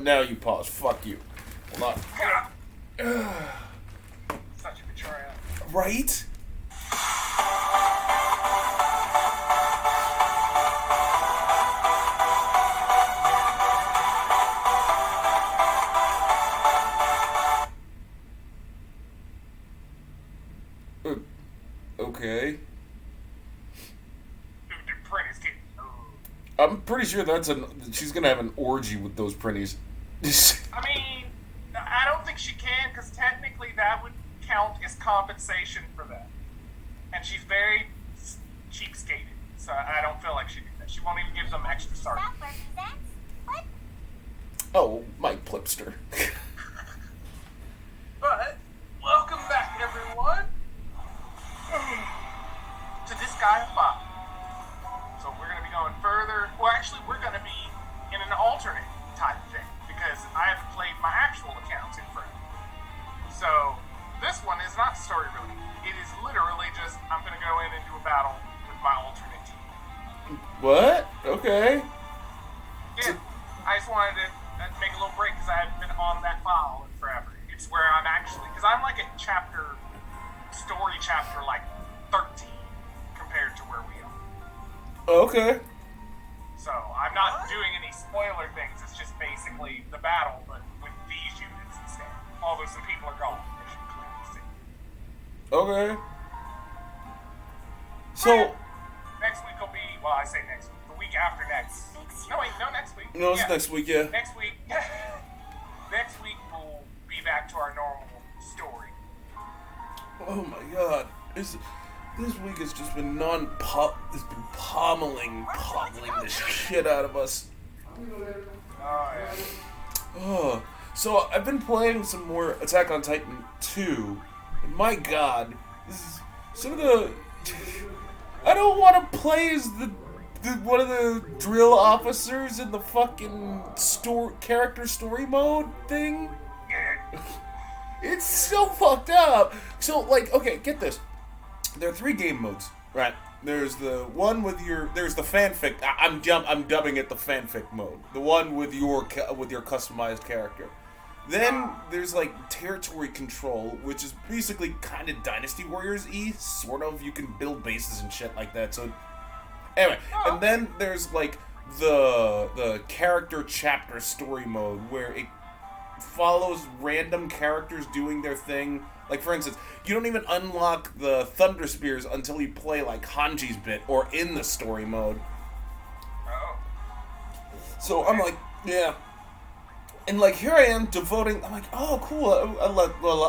now you pause. Fuck you. Hold on. Such a betrayal. Right? Okay. The print is getting old. I'm pretty sure she's gonna have an orgy with those printies. I mean, I don't think she can, because technically that would count as compensation for that. And she's very cheapskated, so I don't feel like she did that. She won't even give them extra sarcasm. What? Oh, my Plipster. But, welcome back, everyone, to Disgaea 5. So we're going to be going further. Well, actually, we're going to be in an alternate type thing, because I have played my actual accounts in front. So, this one is not story related. It is literally just, I'm going to go in and do a battle with my alternate team. What? Okay. Yeah, I just wanted to make a little break, because I haven't been on that file in forever. It's where I'm actually, because I'm like at story chapter like 13 compared to where we are. Okay. So I'm not doing any spoiler things. It's just basically the battle, but with these units instead. Although some people are gone, as you can clearly see. Okay. So. Next week will be, well, I say next week. The week after next. No, wait, no, next week. No, it's next week, yeah. Next week. Next week we'll be back to our normal story. Oh my god. This week has just been it's been pommeling the shit out of us. Oh, yeah. Oh. So I've been playing some more Attack on Titan 2, and my god, this is some of the... I don't want to play as one of the drill officers in the fucking character story mode thing. It's so fucked up. So, like, okay, get this. There are 3 game modes, right? There's the one with there's the fanfic. I'm dubbing it the fanfic mode. The one with your customized character. Then there's like territory control, which is basically kind of Dynasty Warriors-y, sort of. You can build bases and shit like that. So anyway, and then there's like the character chapter story mode, where it follows random characters doing their thing. Like, for instance, you don't even unlock the Thunder Spears until you play, like, Hanji's bit, or in the story mode. Oh. So, I'm like, yeah. And, like, here I am I'm like, oh, cool,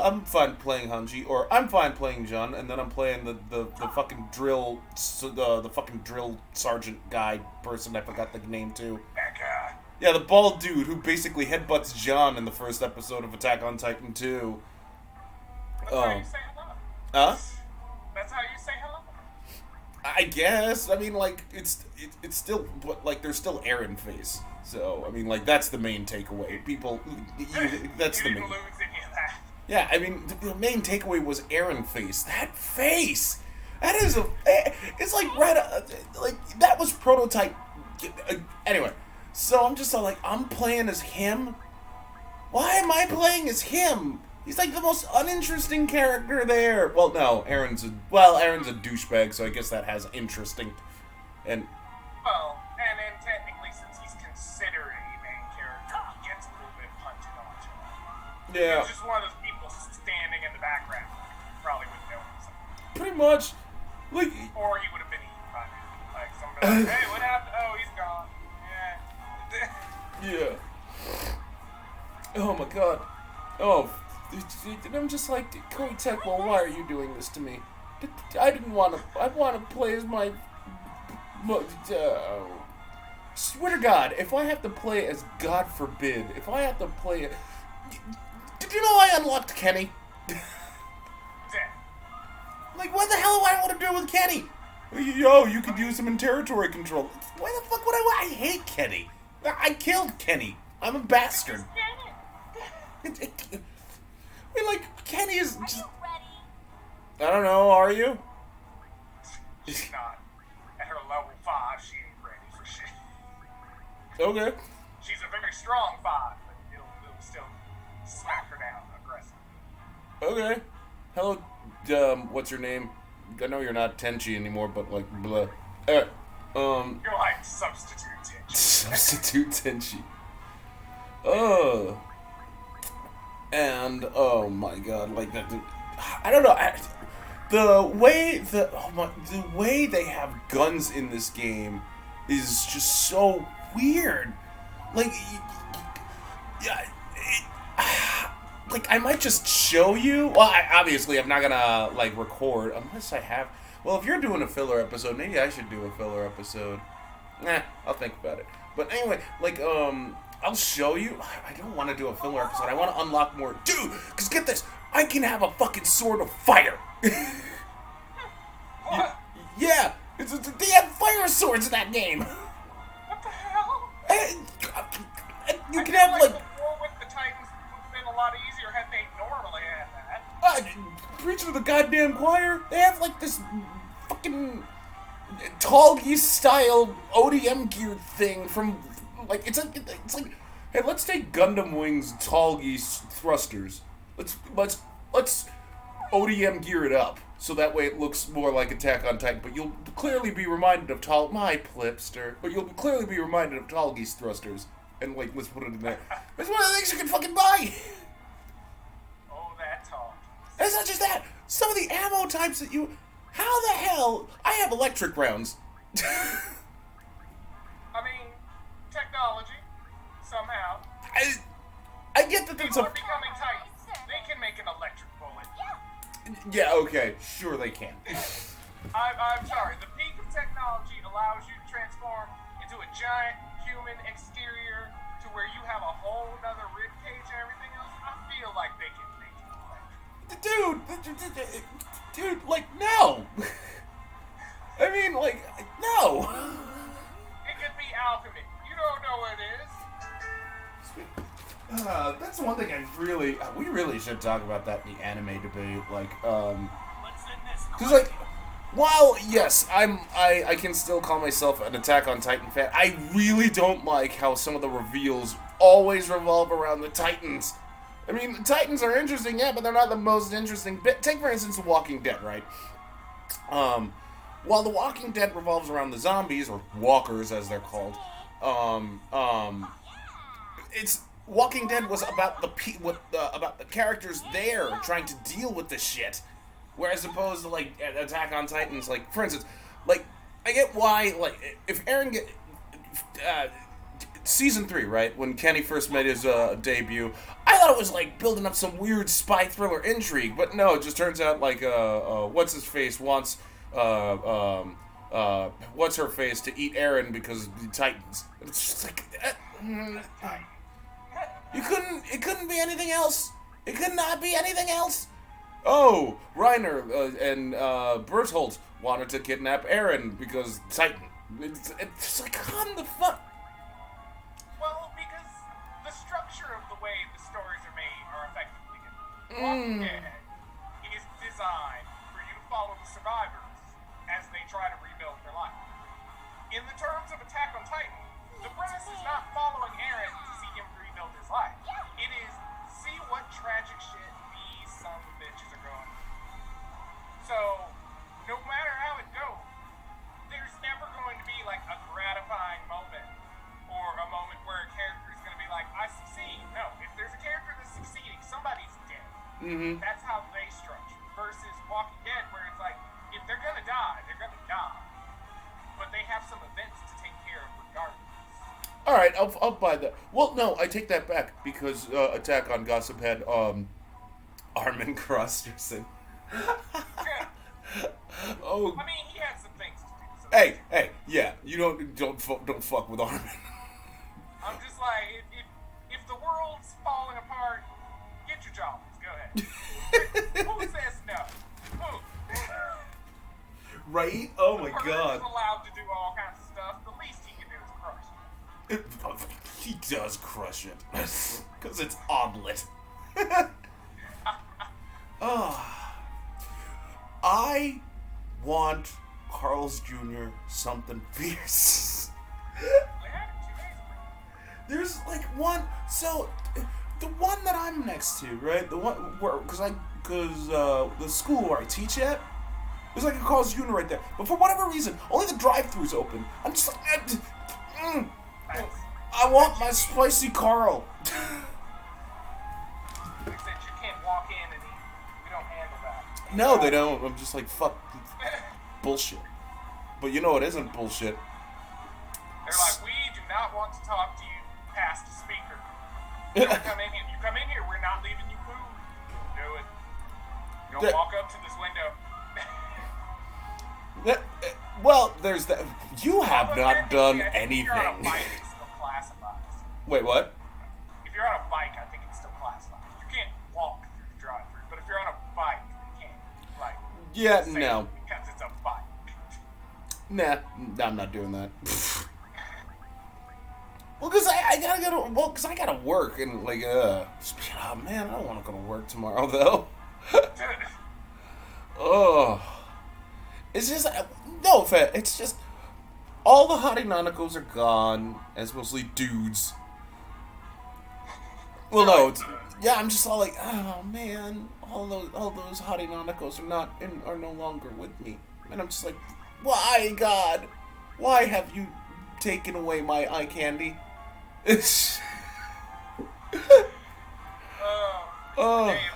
I'm fine playing Hanji, or I'm fine playing Jun, and then I'm playing the fucking drill, the fucking drill sergeant guy person, I forgot the name, too. That guy. Yeah, the bald dude who basically headbutts John in the first episode of Attack on Titan 2. That's how you say hello. Huh? That's how you say hello. I guess. I mean, like, it's still, but, like, there's still Eren face. So, I mean, like, that's the main takeaway. That's the main. Lose any of that. Yeah, I mean, the main takeaway was Eren face. That face! That is it's like, like, that was prototype. Anyway, so I'm just like, I'm playing as him? Why am I playing as him? He's like the most uninteresting character there. Well, no, Aaron's a douchebag, so I guess that has interesting. And then technically, since he's considered a main character, he gets a little bit punted onto. Yeah. He's just one of those people standing in the background. Probably wouldn't know something. Pretty much, like. Or he would have been eaten by now. Like somebody like, hey, what happened? Oh, he's gone. Yeah. Yeah. Oh my god. Oh. And I'm just like, Cody Tech, well, why are you doing this to me? I want to play as my... Swear to God, if I have to play as, God forbid, if I have to play... Did you know I unlocked Kenny? Like, what the hell do I want to do with Kenny? Yo, you could use him in territory control. Why the fuck would I hate Kenny. I killed Kenny. I'm a bastard. I mean, like, Kenny is just... I don't know, are you? She's not. At her level 5, she ain't ready for shit. Okay. She's a very strong 5, but smack her down aggressively. Okay. Hello, what's your name? I know you're not Tenchi anymore, but like, blah. You're like substitute Tenchi. Substitute Tenchi. Oh. And, oh my god, like that. I don't know. The way they have guns in this game is just so weird. Like, yeah, like I might just show you. Well, obviously I'm not gonna like record unless I have. Well, if you're doing a filler episode, maybe I should do a filler episode. I'll think about it. But anyway, like I'll show you. I don't want to do a filler episode. I want to unlock more, dude. Cause get this, I can have a fucking sword of fire. What? Yeah, they have fire swords in that game. What the hell? You I can feel have like the war with the Titans would have been a lot easier had they normally had that. preaching to the goddamn choir. They have like this fucking Talgi style ODM gear thing from like it's like hey, let's take Gundam Wing's Talgi thrusters. Let's ODM gear it up so that way it looks more like Attack on Titan. But you'll clearly be reminded of my Plipster. But you'll clearly be reminded of Talgi's thrusters. And like, let's put it in there. It's one of the things you can fucking buy. Oh, that talk. And it's not just that. Some of the ammo types that you. How the hell? I have electric rounds. I mean, technology, somehow. I get that there's People a. are becoming Titans. They can make an electric bullet. Yeah, okay, sure they can. I'm sorry. The peak of technology allows you to transform into a giant human exterior to where you have a whole other rib cage and everything else. I feel like they can make it electric. Dude, like, no. I mean, like, no. It could be alchemy. You don't know what it is. That's one thing we really should talk about that in the anime debate, like, Let's end this. because, like, while, yes, I can still call myself an Attack on Titan fan, I really don't like how some of the reveals always revolve around the Titans. I mean, the Titans are interesting, yeah, but they're not the most interesting bit. Take, for instance, The Walking Dead, right? While The Walking Dead revolves around the zombies, or walkers, as they're called, it's... Walking Dead was about about the characters there trying to deal with the shit, whereas opposed to like Attack on Titans, like for instance, like I get why like if Eren get season 3, right, when Kenny first made his debut, I thought it was like building up some weird spy thriller intrigue, but no, it just turns out like what's his face wants what's her face to eat Eren because of the Titans. It's just like. It couldn't be anything else. It could not be anything else. Oh, Reiner and Bertholdt wanted to kidnap Eren because Titan. It's like, come the fuck. Well, because the structure of the way the stories are made are effectively different. Walking Dead is designed for you to follow the survivors as they try to rebuild their life. In the terms of Attack on Titan, the premise is not following Eren to see him rebuild his life. It is see what tragic shit these sons of bitches are going through. So, no matter how it goes, there's never going to be like a gratifying moment or a moment where a character is going to be like, I succeed. No, if there's a character that's succeeding, somebody's dead. Mm-hmm. That's how they structure. Versus Walking Dead, where it's like, if they're going to die, they're going to die. But they have some events to take care of regardless. All right, I'll buy that. Well, no, I take that back because Attack on Gossip had Armin Krosterson. Oh. I mean, he had some things to do. So Hey, yeah, you don't fuck with Armin. I'm just like, if the world's falling apart, get your job. Go ahead. Who says no? Who? Right? Oh my The God. is allowed to do all kinds of stuff. The least he can do is crush. He does crush it. Because it's omelet. Oh. I want Carl's Jr. something fierce. They had it 2 days ago. There's like one. So, The one that I'm next to, right? The one where, because the school where I teach at, there's like a Carl's Jr. right there. But for whatever reason, only the drive-thru's open. I'm just like, I want my spicy Carl. Except you can't walk in and eat. We don't handle that. No, they don't. I'm just like, fuck, bullshit. But you know what isn't bullshit? They're like, we do not want to talk to you past the speaker. You come in here. You come in here. We're not leaving you food. Do it. You don't walk up to this window. Well, there's that. You have not done anything. If you're on a bike, it still classifies. Wait, what? If you're on a bike, I think it still classifies. You can't walk through the drive-thru, but if you're on a bike, you can't. Like, yeah, no. Because it's a bike. Nah, I'm not doing that. Well, because I gotta work and like, oh man, I don't want to go to work tomorrow though. Oh, it's just no offense. It's just all the hottie nonicos are gone, and it's mostly dudes. Well, no, yeah, I'm just all like, oh man, all those hottie nonicos are no longer with me, and I'm just like, why, God, why have you taken away my eye candy? It's day of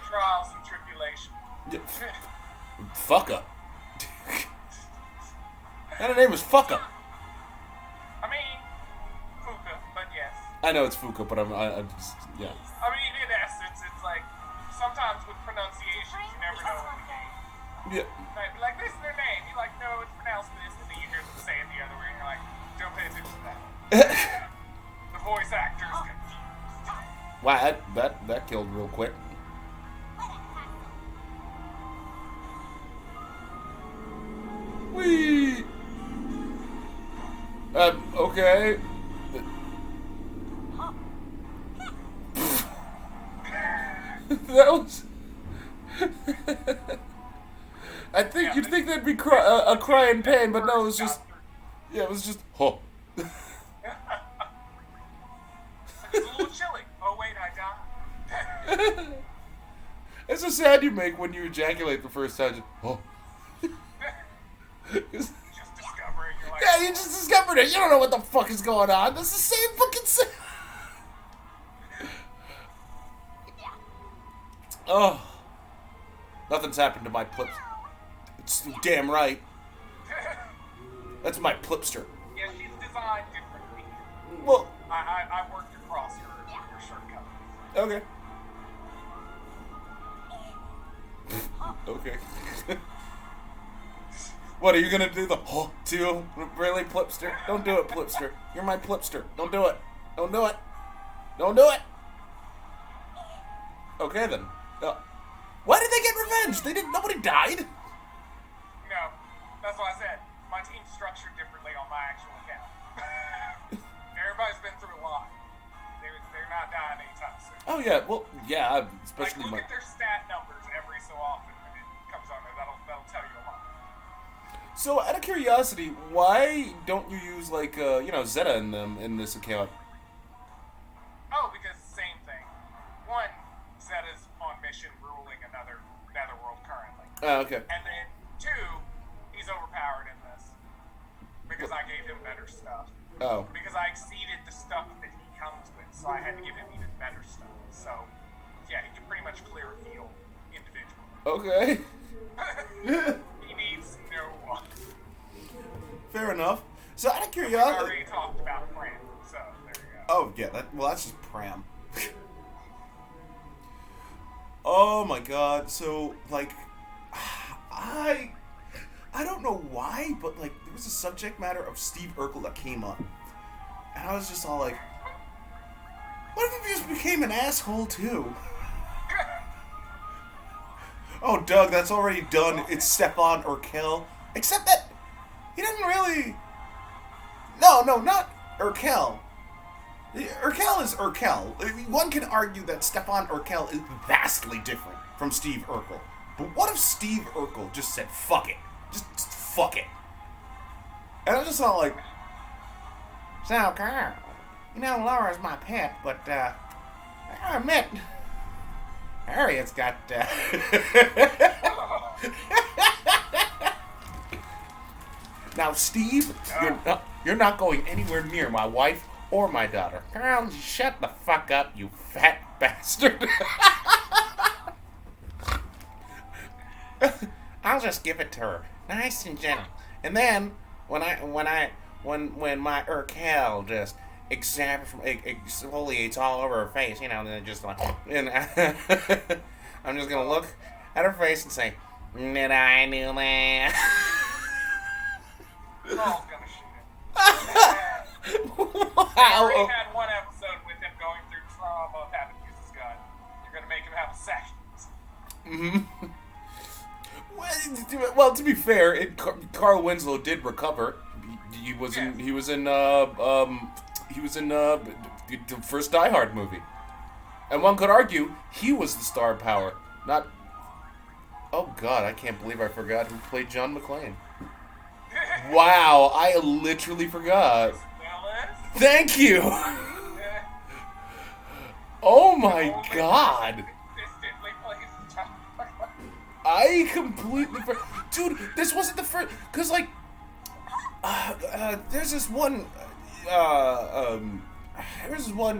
trials and tribulation. Yeah. Fucka. And her name is Fucka. I mean, Fuka, but yes. I know it's Fuka, but I'm just, yeah. I mean, in essence, it's like, sometimes with pronunciations, you never know in the game. Yeah. Like, this is their name. You're like, no, it's pronounced this, and then you hear them say it the other way, and you're like, don't pay attention to that. The voice actor is confused. Wow, that killed real quick. Whee! Okay. That was... I think you'd think that'd be a cry in pain, but no, it was just... Yeah, it was just... Oh. It's a little chilly. Oh, wait, I died. It's a sound you make when you ejaculate the first time. Just, oh. Just discovering your life. Yeah, you just discovered it. You don't know what the fuck is going on. That's the same fucking sound. Oh. Nothing's happened to my plips. It's damn right. That's my plipster. Yeah, she's designed differently. Well, I worked across your shirt cover. Okay. Okay. What, are you gonna do the too? Really, plipster? Don't do it, plipster. You're my plipster. Don't do it. Don't do it. Don't do it. Okay then. Why did they get revenge? Nobody died. No, that's what I said. My team's structured differently on my actual account. Everybody's been through a lot. They're not dying anytime soon. Oh yeah, well yeah, especially look at their stat numbers every so often when it comes on there. That'll tell you a lot. So out of curiosity, why don't you use like Zeta in this account? Oh, because same thing. One, Zeta's on mission ruling another netherworld currently. Oh, okay. And then two, he's overpowered in this because I gave him better stuff. Oh. Because I exceeded the stuff that he comes with, so I had to give him even better stuff. So, yeah, he can pretty much clear a field individually. Okay. He needs no one. Fair enough. So out of We curiosity... already talked about Pram, so there you go. Oh, yeah, that's just Pram. Oh my god, so, like, I don't know why, but, like, there was a subject matter of Steve Urkel that came up. And I was just all like, what if he just became an asshole, too? Oh, Doug, that's already done. It's Stefan Urkel. Except that he doesn't really... No, not Urkel. Urkel is Urkel. One can argue that Stefan Urkel is vastly different from Steve Urkel. But what if Steve Urkel just said, fuck it. Just fuck it. And I was just all like, so, Carl, Laura's my pet, but, I met Harriet's got. Now, Steve, you're not going anywhere near my wife or my daughter. Girl, shut the fuck up, you fat bastard. I'll just give it to her, nice and gentle. And then when my Urkel just exfoliates all over her face, and then just like, and I'm just gonna look at her face and say, "Did I do that?" Paul's gonna shoot him. I already had one episode with him going through trauma of having to use his gun. You're gonna make him have a second. Well, to be fair, Carl Winslow did recover. He was in the first Die Hard movie, and one could argue he was the star power, not. Oh God, I can't believe I forgot who played John McClane. Wow, I literally forgot. Thank you. Oh my God. I completely forgot. Dude, this wasn't the first. Because, like, there's this one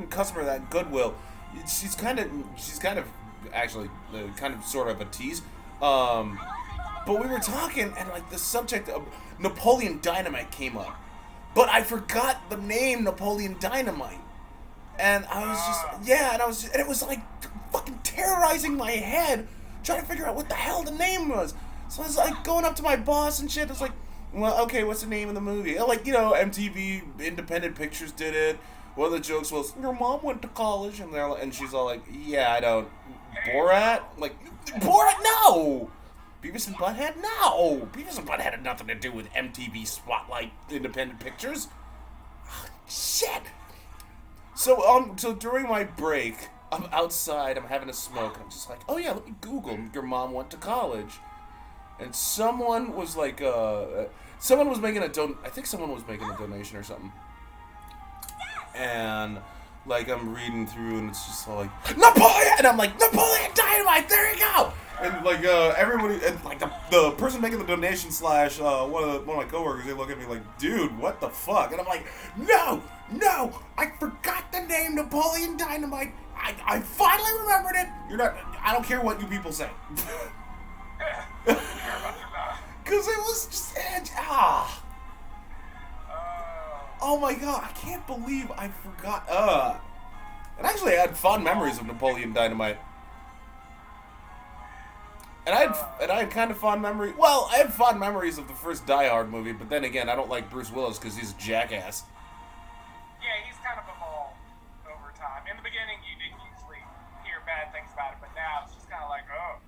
customer at Goodwill. She's kind of actually kind of sort of a tease. But we were talking, and like the subject of Napoleon Dynamite came up, but I forgot the name Napoleon Dynamite, and I was just and it was like fucking terrorizing my head, trying to figure out what the hell the name was. So I was like going up to my boss and shit. It's like, well, okay, what's the name of the movie? Like, MTV Independent Pictures did it. One of the jokes was, your mom went to college, and she's all like, yeah, I don't. Borat? Like, Borat? No! Beavis and Butthead? No! Beavis and Butthead had nothing to do with MTV Spotlight Independent Pictures. Oh, shit! So during my break, I'm outside, I'm having a smoke, I'm just like, oh yeah, let me Google, your mom went to college. And someone was like, someone was making a donation or something. And, like, I'm reading through, and it's just all like, Napoleon! And I'm like, Napoleon Dynamite, there you go! And, like, everybody, and, like, the person making the donation / one of my coworkers, they look at me like, dude, what the fuck? And I'm like, no, I forgot the name Napoleon Dynamite. I finally remembered it. I don't care what you people say. Because it was just, oh my God, I can't believe I forgot. And actually, I had fond memories of Napoleon Dynamite. And I had kind of fond memory. Well, I had fond memories of the first Die Hard movie, but then again, I don't like Bruce Willis because he's a jackass. Yeah, he's kind of evolved over time. In the beginning, you didn't usually hear bad things about it, but now it's just kind of like, oh.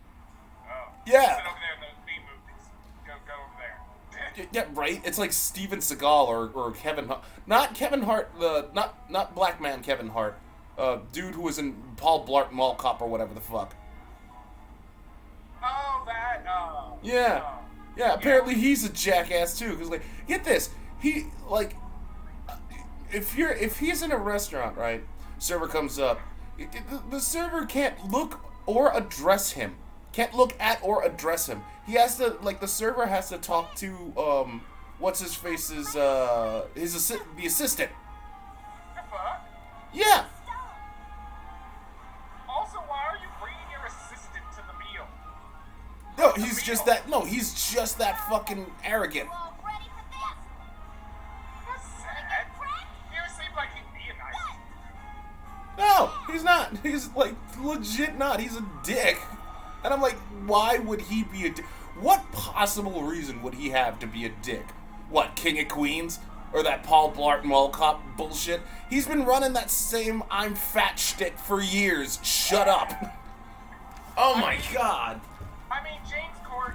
Yeah. Sit over there in those B movies. Go over there. Yeah, right. It's like Steven Seagal or Kevin Hart. Not Kevin Hart. Not Black Man Kevin Hart. Dude who was in Paul Blart Mall Cop or whatever the fuck. Oh, that. Yeah. Apparently he's a jackass too. Cause like, get this. He like, if he's in a restaurant, right? Server comes up. The server can't look or address him. Can't look at or address him. He has to, like, the server has to talk to, what's his face's, the assistant. The fuck? Yeah. Also, why are you bringing your assistant to the meal? He's just that fucking arrogant. That's sad. He ever seemed like he'd be a nice. No, he's not. He's, like, legit not. He's a dick. And I'm like, why would he be a dick? What possible reason would he have to be a dick? What, King of Queens? Or that Paul Blart Mall Cop bullshit? He's been running that same I'm fat shtick for years. Shut up. Oh my God. I mean, James Corden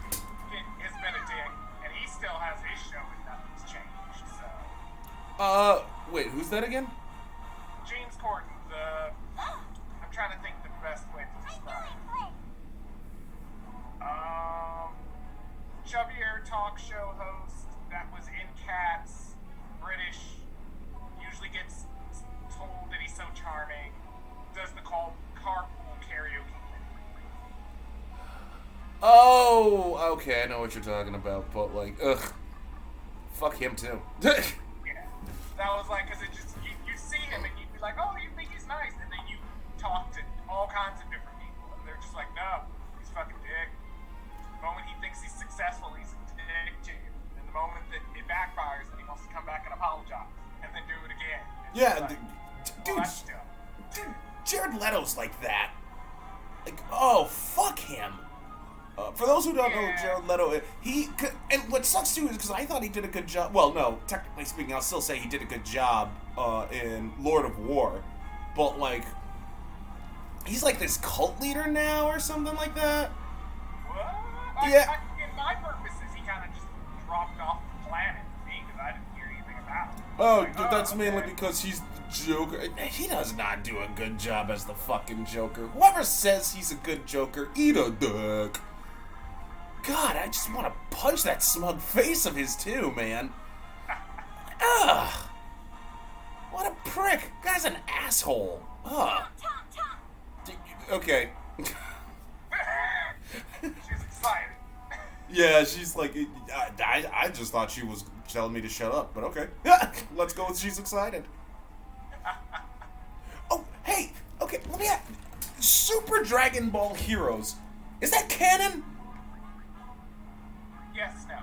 has been a dick, and he still has his show and nothing's changed, so. Wait, who's that again? James Corden, I'm trying to think the best way to describe it. Chubbier talk show host that was in Cats, British, usually gets told that he's so charming, does the call Okay, I know what you're talking about, but like, ugh, fuck him too. Yeah. That was like, because it just, you see him and you'd be like, oh, you think he's nice. And then you talk to all kinds of different people. And they're just like, no, he's fucking dick. The moment he thinks he's successful, he's a dick to you. And the moment that it backfires and he wants to come back and apologize and then do it again. Yeah, like, dude, Jared Leto's like that. Like, oh, fuck him. For those who don't know Jared Leto, and what sucks too is because I thought he did a good job. Well, no, technically speaking, I'll still say he did a good job in Lord of War, but like, he's like this cult leader now or something like that. What? Yeah. In my purposes, he kind of just dropped off the planet to me because I didn't hear anything about him. Oh, Like, that's okay. mainly because he's the Joker. He does not do a good job as the fucking Joker. Whoever says he's a good Joker, eat a dick. God, I just want to punch that smug face of his too, man. Ugh. What a prick. Guy's an asshole. Ugh. Okay. She's excited. Yeah, she's like, I just thought she was telling me to shut up, but okay. Let's go with she's excited. Oh, hey, okay, let me ask. Super Dragon Ball Heroes. Is that canon? Yes, no.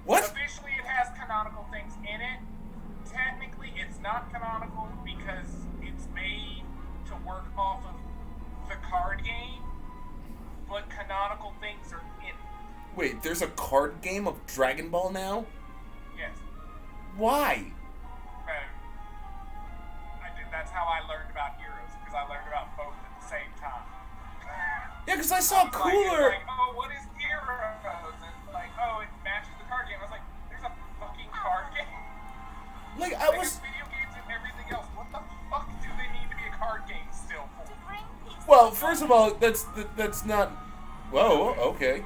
What? Officially, it has canonical things in it. Technically, it's not canonical because it's made to work off of the card game, but canonical things are in it. Wait, there's a card game of Dragon Ball now? Yes. Why? That's how I learned about Heroes, because I learned about both at the same time. Yeah, because I saw Cooler. Like, oh, what is Heroes? And like, oh, it matches the card game. I was like, there's a fucking card game. Like, There's video games and everything else. What the fuck do they need to be a card game still for? Well, first of all, that's not. Whoa, okay.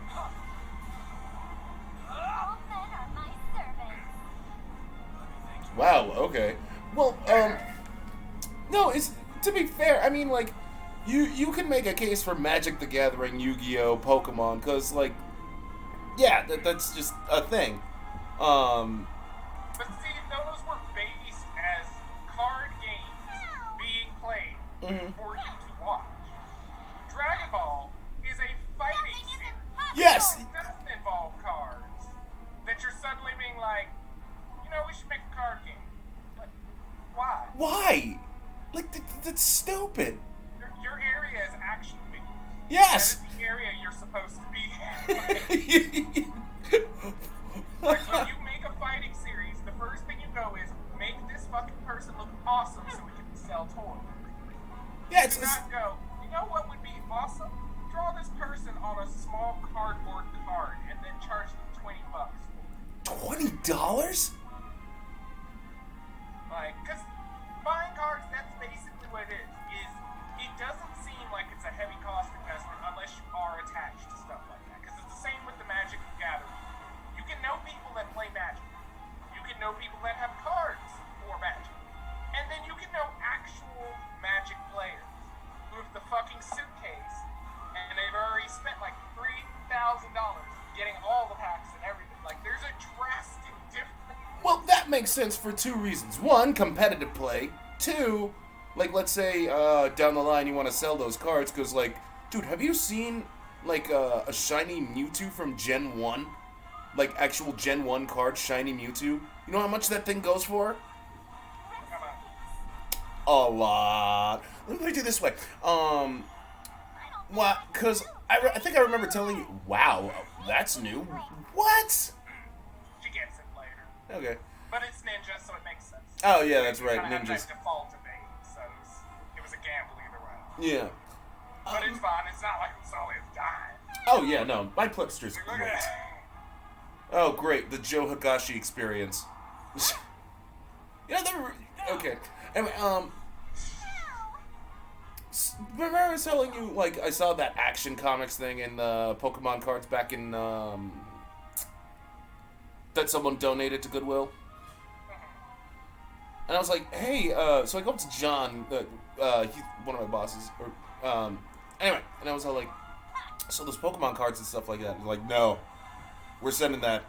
Wow, okay. Well, no, it's, to be fair, I mean, like, you can make a case for Magic the Gathering, Yu-Gi-Oh, Pokemon, because, like, yeah, that's just a thing. But see, those were based as card games being played for you to watch. Dragon Ball is a fighting series. Yes! It doesn't involve cards. That you're suddenly being like, you know, we should make a card game. But why? Why? Like, that's stupid. Your area is action big. Yes! That is the area you're supposed to be in. Like, when you make a fighting series, the first thing you go is, make this fucking person look awesome so we can sell toys. Yeah, Do not go, you know what would be awesome? Draw this person on a small cardboard card and then charge them $20 for it. $20? Like, because buying cards, that's basically what it is. It doesn't seem like it's a heavy cost investment unless you are attached to stuff like that. Because it's the same with the Magic the Gathering. You can know people that play Magic. You can know people that have cards for Magic. And then you can know actual Magic players who have the fucking suitcase and they've already spent like $3,000 getting all the packs and everything. Like, there's a drastic difference. Well, that makes sense for two reasons. One, competitive play. Two, like, let's say down the line you want to sell those cards because, like, dude, have you seen, like, a shiny Mewtwo from Gen 1? Like, actual Gen 1 card, shiny Mewtwo? You know how much that thing goes for? A lot. Let me put it to you this way. What? Because I think I remember telling you, wow, that's new. What? She gets it later. Okay. But it's ninja, so it makes sense. Oh, yeah, that's right, Kinda had ninjas. that default debate, so it was a gamble either way. Yeah. But it's fine. It's not like it's always dying. Oh, yeah, no. My Plipster's Look great. at Oh, great. The Joe Higashi experience. You know, okay. Anyway, remember I was telling you, like, I saw that Action Comics thing in Pokemon cards back in, that someone donated to Goodwill? And I was like, hey, so I go up to John, he's one of my bosses, or, anyway, and I was all like, So those Pokemon cards and stuff like that. He's like, no, we're sending that.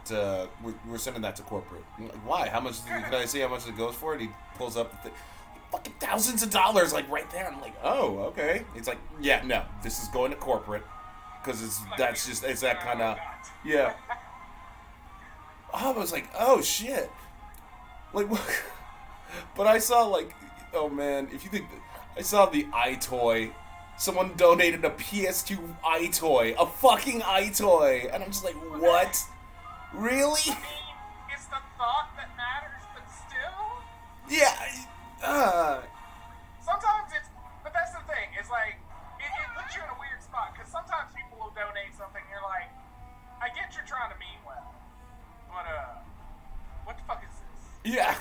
We're sending that to corporate. I'm like, why? How much? Can I see how much it goes for? And he pulls up the thing. Fucking thousands of dollars, like right there. I'm like, oh, okay. It's like, yeah, no, this is going to corporate because it's that kind of, yeah. I was like, oh shit, like, but I saw like, oh man, if you think, I saw the iToy. Someone donated a PS2 iToy, a fucking iToy, and I'm just like, what? Really? I mean, it's the thought that matters, but still. Yeah. Sometimes it's, but that's the thing. It's like it puts you in a weird spot because sometimes people will donate something. And you're like, I get you're trying to mean well, but what the fuck is this? Yeah.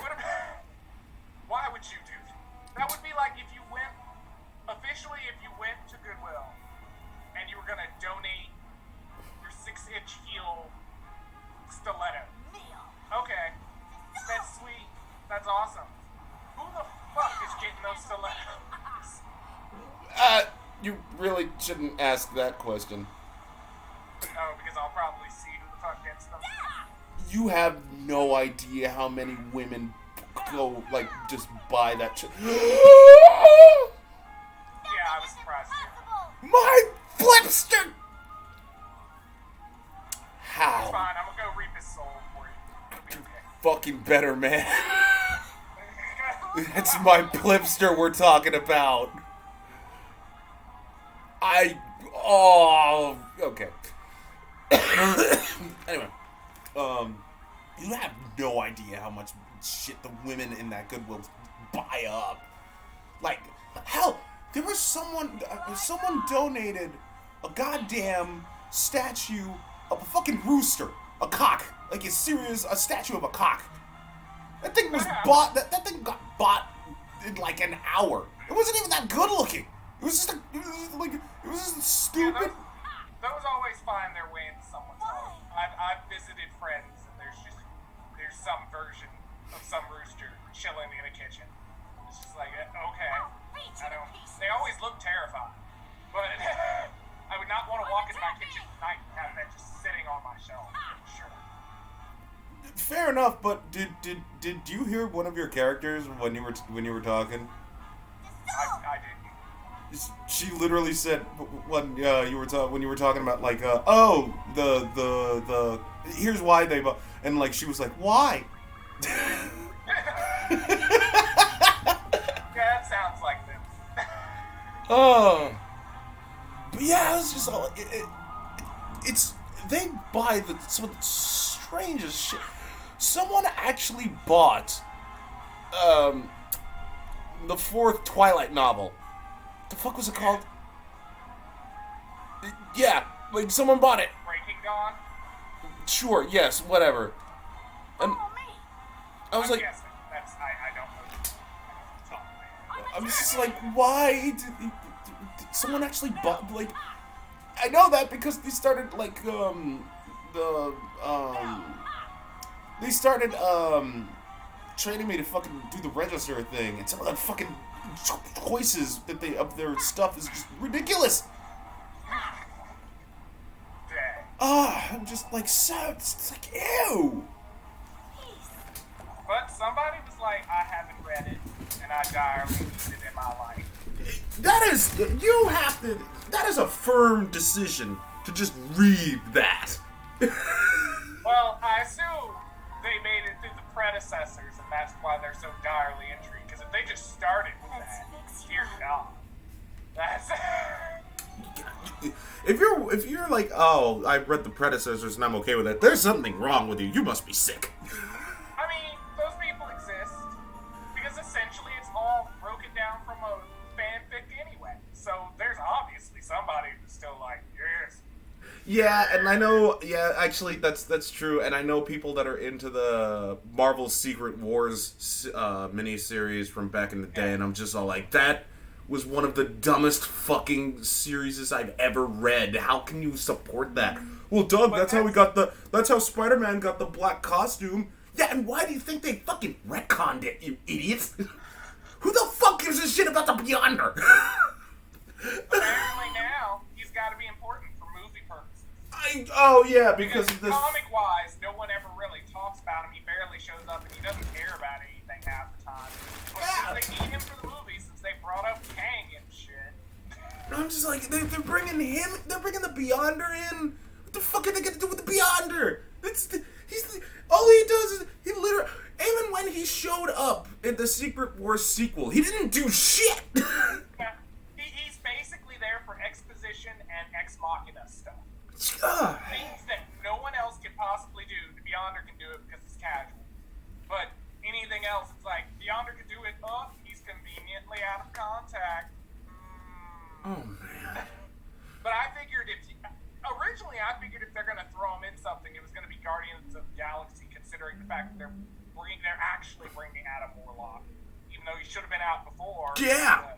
Why would you do that? That would be like if you went to Goodwill and you were gonna donate your 6-inch heel stiletto. Okay, that's sweet. That's awesome. Who the fuck is getting those stilettos? You really shouldn't ask that question. Oh, because I'll probably see who the fuck gets them. You have no idea how many women go, like, just buy that shit. Yeah, I was surprised too. My Flipster! How? It's fine, I'm gonna go reap his soul for you. It'll be okay. Fucking better, man. That's my Flipster we're talking about. Okay. Anyway, you have no idea how much shit the women in that Goodwill buy up. Like, hell, there was someone donated a goddamn statue of a fucking rooster, a cock, like a statue of a cock. That thing was bought. That thing got bought in like an hour. It wasn't even that good looking. It was just stupid. Yeah, those always find their way into someone's home. I've visited friends, and there's some version of some rooster chilling in a kitchen. It's just like, okay, they always look terrified, but I would not want to walk into my kitchen tonight and have that just sitting on my shelf. Sure. Fair enough, but did you hear one of your characters when you were talking? I did. She literally said when you were talking about like the here's why they bought, and like she was like, why? Yeah, that sounds like them. Oh, but yeah, it's just all it's they buy some of the strangest shit. Someone actually bought the 4th Twilight novel. The fuck was it called? Yeah, like someone bought it. Breaking Dawn? Sure, yes, whatever. And I was like, I don't know. I was just like, why did someone actually bought, like, I know that because they started, like, they started, training me to fucking do the register thing, and some of that fucking choices that they of their stuff is just ridiculous. I'm just like, so it's like, ew. But somebody was like, I haven't read it, and I direly need it in my life. That is a firm decision to just read that. Well, I assume they made it through the predecessors, and that's why they're so direly intrigued. Because if they just started with that, dear God, that's. If you're like, oh, I read the predecessors and I'm okay with it, there's something wrong with you. You must be sick. I mean, those people exist because essentially it's all broken down from a fanfic anyway. So there's obviously somebody who's still like, yes. Yeah, and I know. Yeah, actually, that's true. And I know people that are into the Marvel Secret Wars miniseries from back in the day, and I'm just all like, that was one of the dumbest fucking series I've ever read. How can you support that? Well, Doug, that's how Spider-Man got the black costume. Yeah, and why do you think they fucking retconned it, you idiots? Who the fuck gives a shit about the Beyonder? Apparently now he's got to be important for movie Oh yeah, because of this. Comic-wise, no one ever really talks about him. He barely shows up, and he doesn't care about anything half the time. But since they need him for the movie, since they brought up Kang and shit. I'm just like, they're bringing him. They're bringing the Beyonder in. What the fuck are they gonna do with the Beyonder? All he does is he literally. Even when he showed up in the Secret Wars sequel, he didn't do shit. Yeah, he's basically there for exposition and ex machina stuff. Things that no one else can possibly do. The Beyonder can do it because it's casual. But anything else, it's like Beyonder can do it. Oh, he's conveniently out of contact. Oh man. But I figured originally I figured if they're gonna throw him in something, it was gonna be Guardians of the Galaxy, considering the fact that they're actually bringing Adam Warlock, even though he should have been out before. Yeah.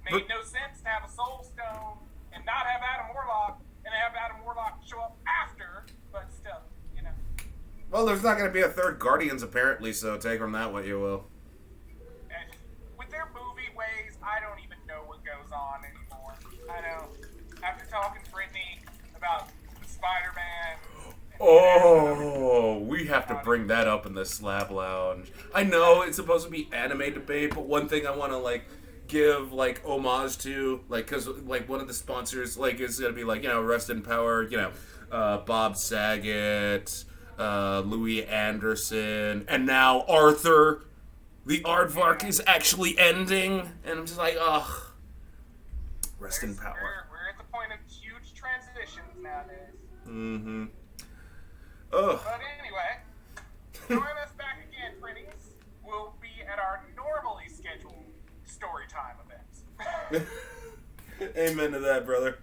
Made no sense to have a Soul Stone and not have Adam Warlock, and have Adam Warlock show up after. But still, you know. Well, there's not going to be a third Guardians apparently, so take from that what you will. And with their movie ways, I don't even know what goes on anymore. I know. After talking to Brittany about Spider-Man. Oh, we have to bring that up in the Slab Lounge. I know it's supposed to be anime debate, but one thing I want to give homage to, because one of the sponsors is gonna be Rest in Power, Bob Saget, Louis Anderson, and now Arthur. The Aardvark is actually ending, and I'm just like, ugh. Rest in power. We're at the point of huge transitions nowadays. Mm-hmm. Ugh. But anyway, join us back again, pretties. We'll be at our normally scheduled story time events. Amen to that, brother.